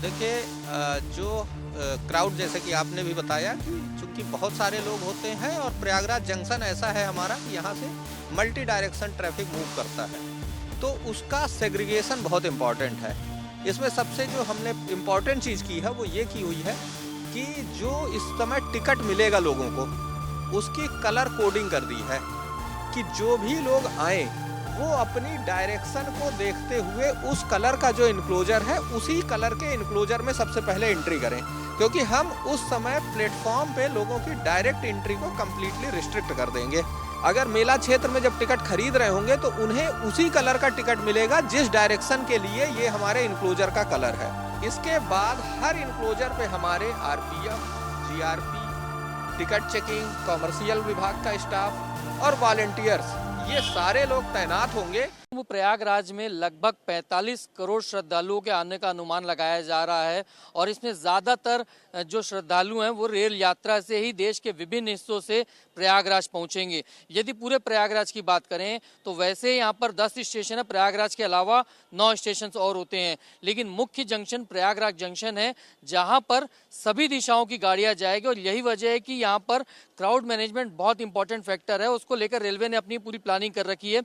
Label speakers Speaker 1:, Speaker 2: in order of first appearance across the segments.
Speaker 1: देखिए जो क्राउड जैसे कि आपने भी बताया कि चूंकि बहुत सारे लोग होते हैं और प्रयागराज जंक्शन ऐसा है हमारा कि यहाँ से मल्टी डायरेक्शन ट्रैफिक मूव करता है, तो उसका सेग्रीगेशन बहुत इम्पॉर्टेंट है। इसमें सबसे जो हमने इम्पॉर्टेंट चीज़ की है वो ये की हुई है कि जो इस समय टिकट मिलेगा लोगों को उसकी कलर कोडिंग कर दी है कि जो भी लोग आए वो अपनी डायरेक्शन को देखते हुए उस कलर का जो इनक्लोजर है उसी कलर के इनक्लोजर में सबसे पहले एंट्री करें, क्योंकि हम उस समय प्लेटफॉर्म पे लोगों की डायरेक्ट एंट्री को कम्प्लीटली रिस्ट्रिक्ट कर देंगे। अगर मेला क्षेत्र में जब टिकट खरीद रहे होंगे तो उन्हें उसी कलर का टिकट मिलेगा जिस डायरेक्शन के लिए ये हमारे इनक्लोजर का कलर है। इसके बाद हर इनक्लोजर पे हमारे RPF, GRP, ticket checking, commercial विभाग का स्टाफ और वॉलंटियर्स ये सारे लोग तैनात होंगे।
Speaker 2: वो प्रयागराज में लगभग 45 करोड़ श्रद्धालुओं के आने का अनुमान लगाया जा रहा है और इसमें ज़्यादातर जो श्रद्धालु हैं वो रेल यात्रा से ही देश के विभिन्न हिस्सों से प्रयागराज पहुंचेंगे। यदि पूरे प्रयागराज की बात करें तो वैसे यहाँ पर 10 स्टेशन है, प्रयागराज के अलावा 9 स्टेशन और होते हैं, लेकिन मुख्य जंक्शन प्रयागराज जंक्शन है जहाँ पर सभी दिशाओं की गाड़ियाँ जाएगी और यही वजह है कि यहाँ पर क्राउड मैनेजमेंट बहुत इंपॉर्टेंट फैक्टर है। उसको लेकर रेलवे ने अपनी पूरी प्लानिंग कर रखी है।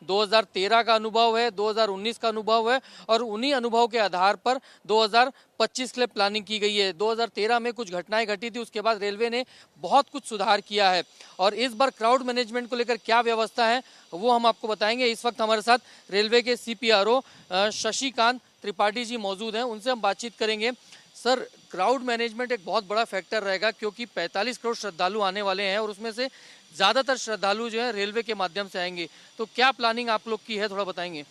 Speaker 2: 2013 का अनुभव है, 2019 का अनुभव है और उन्हीं अनुभव के आधार पर 2025 के लिए प्लानिंग की गई है। 2013 में कुछ घटनाएं घटी थी, उसके बाद रेलवे ने बहुत कुछ सुधार किया है और इस बार क्राउड मैनेजमेंट को लेकर क्या व्यवस्था है वो हम आपको बताएंगे। इस वक्त हमारे साथ रेलवे के CPRO शशिकांत त्रिपाठी जी मौजूद हैं, उनसे हम बातचीत करेंगे। सर, क्राउड मैनेजमेंट एक बहुत बड़ा फैक्टर रहेगा क्योंकि 45 करोड़ श्रद्धालु आने वाले हैं और उसमें से ज़्यादातर श्रद्धालु जो है रेलवे के माध्यम से आएंगे, तो क्या प्लानिंग आप लोग की है, थोड़ा बताएंगे।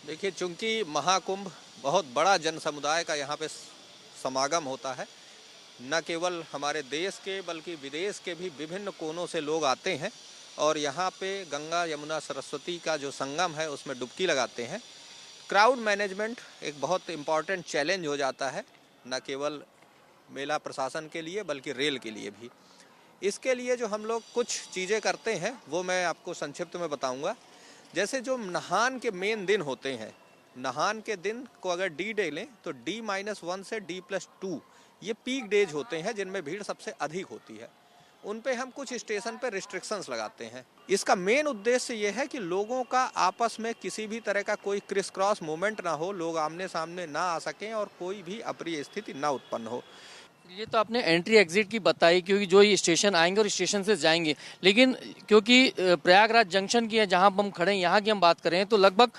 Speaker 1: देखिए, चूंकि महाकुंभ बहुत बड़ा जन समुदाय का यहाँ पे समागम होता है, न केवल हमारे देश के बल्कि विदेश के भी विभिन्न कोनों से लोग आते हैं और यहाँ पे गंगा यमुना सरस्वती का जो संगम है उसमें डुबकी लगाते हैं। क्राउड मैनेजमेंट एक बहुत इम्पॉर्टेंट चैलेंज हो जाता है, न केवल मेला प्रशासन के लिए बल्कि रेल के लिए भी। इसके लिए जो हम लोग कुछ चीज़ें करते हैं वो मैं आपको संक्षिप्त में बताऊंगा। जैसे जो नहान के मेन दिन होते हैं, नहान के दिन को अगर D डे लें तो D-1 से D+2 ये पीक डेज होते हैं जिनमें भीड़ सबसे अधिक होती है। उन पे हम कुछ स्टेशन पे रिस्ट्रिक्शंस लगाते हैं। इसका मेन उद्देश्य ये है कि लोगों का आपस में किसी भी तरह का कोई क्रिस क्रॉस मूवमेंट ना हो, लोग आमने सामने ना आ सकें और कोई भी अप्रिय स्थिति ना उत्पन्न हो।
Speaker 2: ये तो आपने एंट्री एग्जिट की बताई, क्योंकि जो ये स्टेशन आएंगे और स्टेशन से जाएंगे, लेकिन क्योंकि प्रयागराज जंक्शन की है जहां हम खड़े हैं, यहाँ की हम बात करें तो लगभग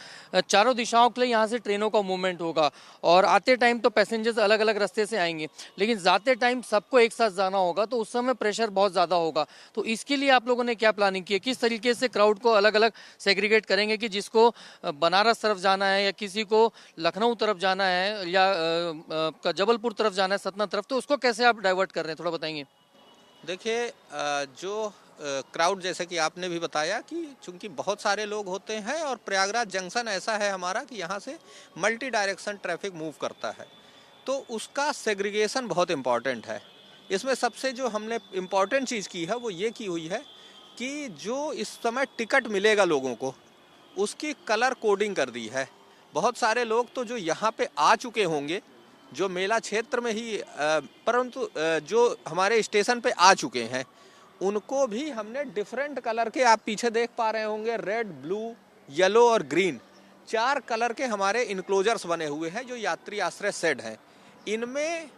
Speaker 2: चारों दिशाओं के लिए यहाँ से ट्रेनों का मूवमेंट होगा और आते टाइम तो पैसेंजर्स अलग अलग रास्ते से आएंगे, लेकिन जाते टाइम सबको एक साथ जाना होगा तो उस समय प्रेशर बहुत ज़्यादा होगा। तो इसके लिए आप लोगों ने क्या प्लानिंग की है, किस तरीके से क्राउड को अलग अलग सेग्रीगेट करेंगे कि जिसको बनारस तरफ जाना है या किसी को लखनऊ तरफ जाना है या जबलपुर तरफ जाना है, सतना तरफ, तो उसको कैसे आप डाइवर्ट कर रहे हैं, थोड़ा बताएंगे।
Speaker 1: देखिए, जो क्राउड जैसे कि आपने भी बताया कि चूंकि बहुत सारे लोग होते हैं और प्रयागराज जंक्शन ऐसा है हमारा कि यहाँ से मल्टी डायरेक्शन ट्रैफिक मूव करता है, तो उसका सेग्रीगेशन बहुत इम्पॉर्टेंट है। इसमें सबसे जो हमने इम्पॉर्टेंट चीज़ की है वो ये की हुई है कि जो इस समय टिकट मिलेगा लोगों को उसकी कलर कोडिंग कर दी है। बहुत सारे लोग तो जो यहाँ पे आ चुके होंगे, जो मेला क्षेत्र में ही परंतु जो हमारे स्टेशन पे आ चुके हैं उनको भी हमने डिफरेंट कलर के, आप पीछे देख पा रहे होंगे, रेड, ब्लू, येलो और ग्रीन, 4 कलर के हमारे इनक्लोजर्स बने हुए हैं जो यात्री आश्रय शेड हैं। इनमें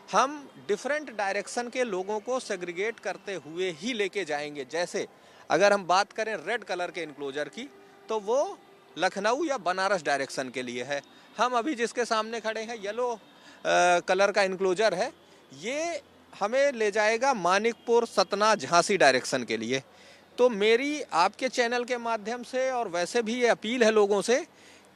Speaker 1: हम डिफरेंट डायरेक्शन के लोगों को सेग्रीगेट करते हुए ही लेके जाएंगे। जैसे अगर हम बात करें रेड कलर के इनक्लोजर की तो वो लखनऊ या बनारस डायरेक्शन के लिए है। हम अभी जिसके सामने खड़े हैं येलो कलर का इनक्लोजर है, ये हमें ले जाएगा मानिकपुर, सतना, झांसी डायरेक्शन के लिए। तो मेरी आपके चैनल के माध्यम से और वैसे भी ये अपील है लोगों से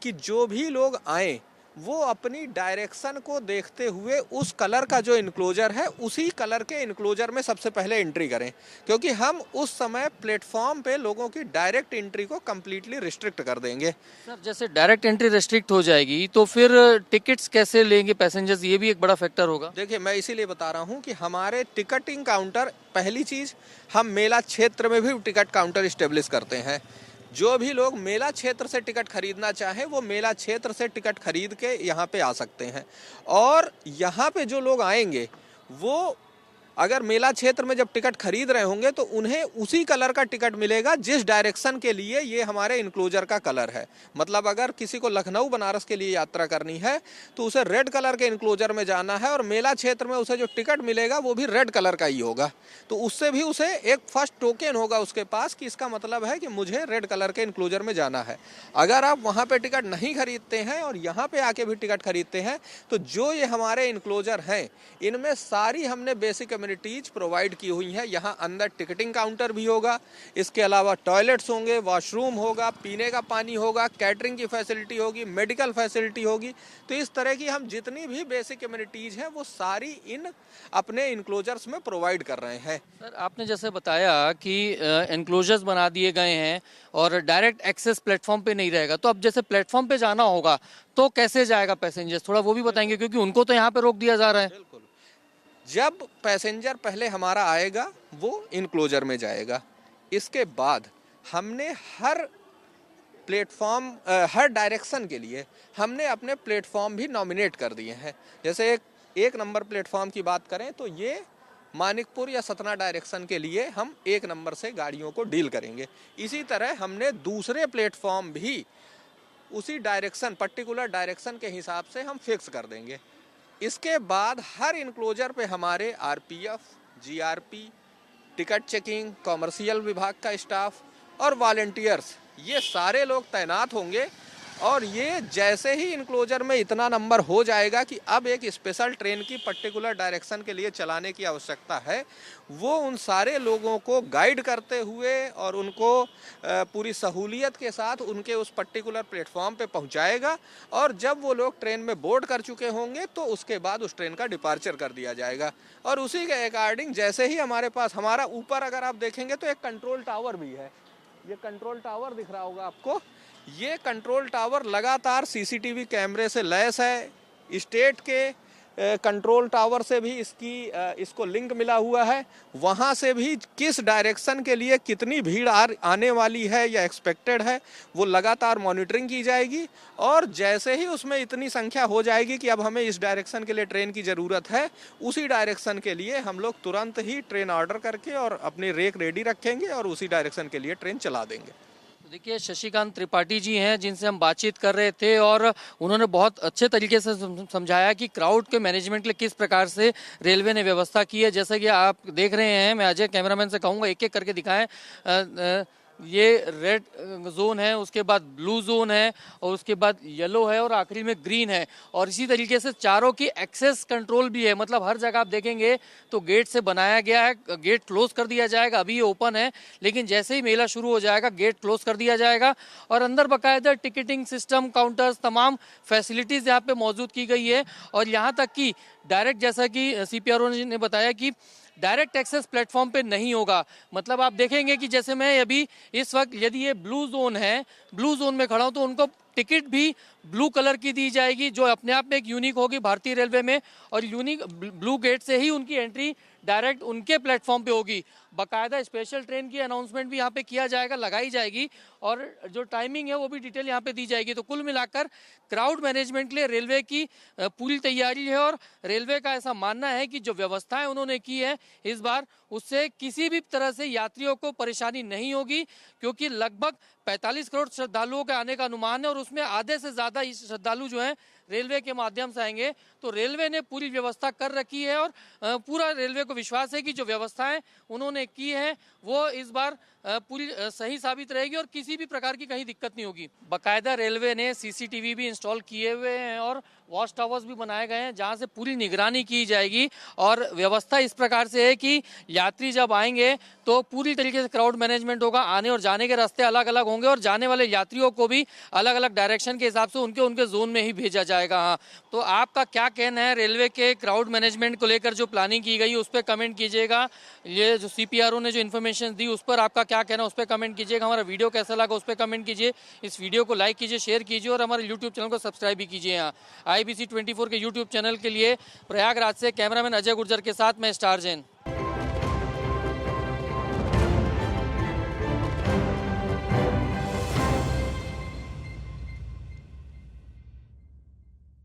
Speaker 1: कि जो भी लोग आएँ वो अपनी डायरेक्शन को देखते हुए उस कलर का जो इनक्लोजर है उसी कलर के इनक्लोजर में सबसे पहले एंट्री करें, क्योंकि हम उस समय प्लेटफॉर्म पे लोगों की डायरेक्ट एंट्री को कम्प्लीटली रिस्ट्रिक्ट कर देंगे।
Speaker 2: सर, जैसे डायरेक्ट एंट्री रिस्ट्रिक्ट हो जाएगी तो फिर टिकट्स कैसे लेंगे पैसेंजर्स, ये भी एक बड़ा फैक्टर होगा।
Speaker 1: देखिए, मैं इसीलिए बता रहा हूँ कि हमारे टिकटिंग काउंटर, पहली चीज़ हम मेला क्षेत्र में भी टिकट काउंटर इस्टेब्लिश करते हैं जो भी लोग मेला क्षेत्र से टिकट खरीदना चाहें वो मेला क्षेत्र से टिकट खरीद के यहाँ पे आ सकते हैं। और यहाँ पे जो लोग आएंगे वो अगर मेला क्षेत्र में जब टिकट खरीद रहे होंगे तो उन्हें उसी कलर का टिकट मिलेगा जिस डायरेक्शन के लिए ये हमारे इनक्लोजर का कलर है। मतलब अगर किसी को लखनऊ बनारस के लिए यात्रा करनी है तो उसे रेड कलर के इनक्लोजर में जाना है और मेला क्षेत्र में उसे जो टिकट मिलेगा वो भी रेड कलर का ही होगा। तो उससे भी उसे एक फर्स्ट टोकन होगा उसके पास कि इसका मतलब है कि मुझे रेड कलर के इनक्लोजर में जाना है। अगर आप वहाँ पर टिकट नहीं खरीदते हैं और यहाँ पर आके भी टिकट खरीदते हैं तो जो ये हमारे इनक्लोजर हैं इनमें सारी हमने बेसिक कम्युनिटीज प्रोवाइड की हुई है। यहाँ अंदर टिकटिंग काउंटर भी होगा, इसके अलावा टॉयलेट्स होंगे, वॉशरूम होगा, पीने का पानी होगा, कैटरिंग की फैसिलिटी होगी, मेडिकल फैसिलिटी होगी। तो इस तरह की हम जितनी भी बेसिक कम्युनिटीज हैं वो सारी इन अपने इनक्लोजर्स में प्रोवाइड कर रहे हैं।
Speaker 2: सर आपने जैसे बताया कि एनक्लोजर्स बना दिए गए हैं और डायरेक्ट एक्सेस प्लेटफॉर्म पे नहीं रहेगा, तो अब जैसे प्लेटफॉर्म पे जाना होगा तो कैसे जाएगा पैसेंजर्स, थोड़ा वो भी बताएंगे क्योंकि उनको तो यहाँ पे रोक दिया जा रहा है।
Speaker 1: बिल्कुल, जब पैसेंजर पहले हमारा आएगा वो इनक्लोजर में जाएगा। इसके बाद हमने हर प्लेटफॉर्म हर डायरेक्शन के लिए हमने अपने प्लेटफॉर्म भी नॉमिनेट कर दिए हैं। जैसे एक नंबर प्लेटफॉर्म की बात करें तो ये मानिकपुर या सतना डायरेक्शन के लिए हम 1 नंबर से गाड़ियों को डील करेंगे। इसी तरह हमने दूसरे प्लेटफॉर्म भी उसी डायरेक्शन पर्टिकुलर डायरेक्शन के हिसाब से हम फिक्स कर देंगे। इसके बाद हर इनक्लोजर पे हमारे RPF, GRP, ticket checking, commercial विभाग का स्टाफ और वॉलंटियर्स ये सारे लोग तैनात होंगे। और ये जैसे ही इनक्लोजर में इतना नंबर हो जाएगा कि अब एक स्पेशल ट्रेन की पर्टिकुलर डायरेक्शन के लिए चलाने की आवश्यकता है, वो उन सारे लोगों को गाइड करते हुए और उनको पूरी सहूलियत के साथ उनके उस पर्टिकुलर प्लेटफॉर्म पे पहुंचाएगा। और जब वो लोग ट्रेन में बोर्ड कर चुके होंगे तो उसके बाद उस ट्रेन का डिपार्चर कर दिया जाएगा। और उसी के अकॉर्डिंग जैसे ही हमारे पास हमारा ऊपर अगर आप देखेंगे तो एक कंट्रोल टावर भी है। ये कंट्रोल टावर दिख रहा होगा आपको। ये कंट्रोल टावर लगातार सीसीटीवी कैमरे से लैस है। स्टेट के कंट्रोल टावर से भी इसको लिंक मिला हुआ है। वहाँ से भी किस डायरेक्शन के लिए कितनी भीड़ आने वाली है या एक्सपेक्टेड है वो लगातार मॉनिटरिंग की जाएगी। और जैसे ही उसमें इतनी संख्या हो जाएगी कि अब हमें इस डायरेक्शन के लिए ट्रेन की ज़रूरत है, उसी डायरेक्शन के लिए हम लोग तुरंत ही ट्रेन ऑर्डर करके और अपनी रेक रेडी रखेंगे और उसी डायरेक्शन के लिए ट्रेन चला देंगे।
Speaker 2: देखिए शशिकांत त्रिपाठी जी हैं जिनसे हम बातचीत कर रहे थे और उन्होंने बहुत अच्छे तरीके से समझाया कि क्राउड के मैनेजमेंट के लिए किस प्रकार से रेलवे ने व्यवस्था की है। जैसे कि आप देख रहे हैं, मैं अजय कैमरामैन से कहूँगा एक एक करके दिखाएं। ये रेड जोन है, उसके बाद ब्लू जोन है और उसके बाद येलो है और आखिरी में ग्रीन है। और इसी तरीके से चारों की एक्सेस कंट्रोल भी है। मतलब हर जगह आप देखेंगे तो गेट से बनाया गया है। गेट क्लोज कर दिया जाएगा, अभी ये ओपन है लेकिन जैसे ही मेला शुरू हो जाएगा गेट क्लोज कर दिया जाएगा। और अंदर बाकायदा टिकटिंग सिस्टम, काउंटर्स, तमाम फैसिलिटीज़ यहाँ पे मौजूद की गई है। और यहाँ तक कि डायरेक्ट, जैसा कि CPRO ने बताया कि डायरेक्ट एक्सेस प्लेटफॉर्म पे नहीं होगा। मतलब आप देखेंगे कि जैसे मैं अभी इस वक्त यदि ये ब्लू जोन है, ब्लू जोन में खड़ा हूं तो उनको टिकट भी ब्लू कलर की दी जाएगी जो अपने आप में एक यूनिक होगी भारतीय रेलवे में। और यूनिक ब्लू गेट से ही उनकी एंट्री डायरेक्ट उनके प्लेटफॉर्म पे होगी। बाकायदा स्पेशल ट्रेन की अनाउंसमेंट भी यहाँ पे किया जाएगा, लगाई जाएगी और जो टाइमिंग है वो भी डिटेल यहाँ पे दी जाएगी। तो कुल मिलाकर क्राउड मैनेजमेंट के लिए रेलवे की पूरी तैयारी है और रेलवे का ऐसा मानना है कि जो व्यवस्थाएं उन्होंने की है इस बार उससे किसी भी तरह से यात्रियों को परेशानी नहीं होगी, क्योंकि लगभग 45 करोड़ श्रद्धालुओं के आने का अनुमान है और उसमें आधे से ज़्यादा श्रद्धालु जो हैं रेलवे के माध्यम से आएंगे। तो रेलवे ने पूरी व्यवस्था कर रखी है और पूरा रेलवे को विश्वास है कि जो व्यवस्थाएं उन्होंने की है वो इस बार पूरी सही साबित रहेगी और किसी भी प्रकार की कहीं दिक्कत नहीं होगी। बाकायदा रेलवे ने CCTV भी इंस्टॉल किए हुए हैं और वॉच टावर्स भी बनाए गए हैं जहां से पूरी निगरानी की जाएगी। और व्यवस्था इस प्रकार से है कि यात्री जब आएंगे तो पूरी तरीके से क्राउड मैनेजमेंट होगा। आने और जाने के रास्ते अलग अलग होंगे और जाने वाले यात्रियों को भी अलग अलग डायरेक्शन के हिसाब से उनके जोन में ही भेजा जाएगा। हाँ, तो आपका क्या कहना है रेलवे के क्राउड मैनेजमेंट को लेकर जो प्लानिंग की गई उस पर कमेंट कीजिएगा। ये जो CPRO ने जो इन्फॉर्मेशन दी उस पर आपका क्या कहना है उस पर कमेंट कीजिएगा। हमारा वीडियो कैसा लगा उस पर कमेंट कीजिए। इस वीडियो को लाइक कीजिए, शेयर कीजिए और हमारे YouTube चैनल को सब्सक्राइब भी कीजिए। यहाँ IBC 24 के YouTube चैनल के लिए प्रयागराज से कैमरामैन अजय गुर्जर के साथ मैं स्टार जैन।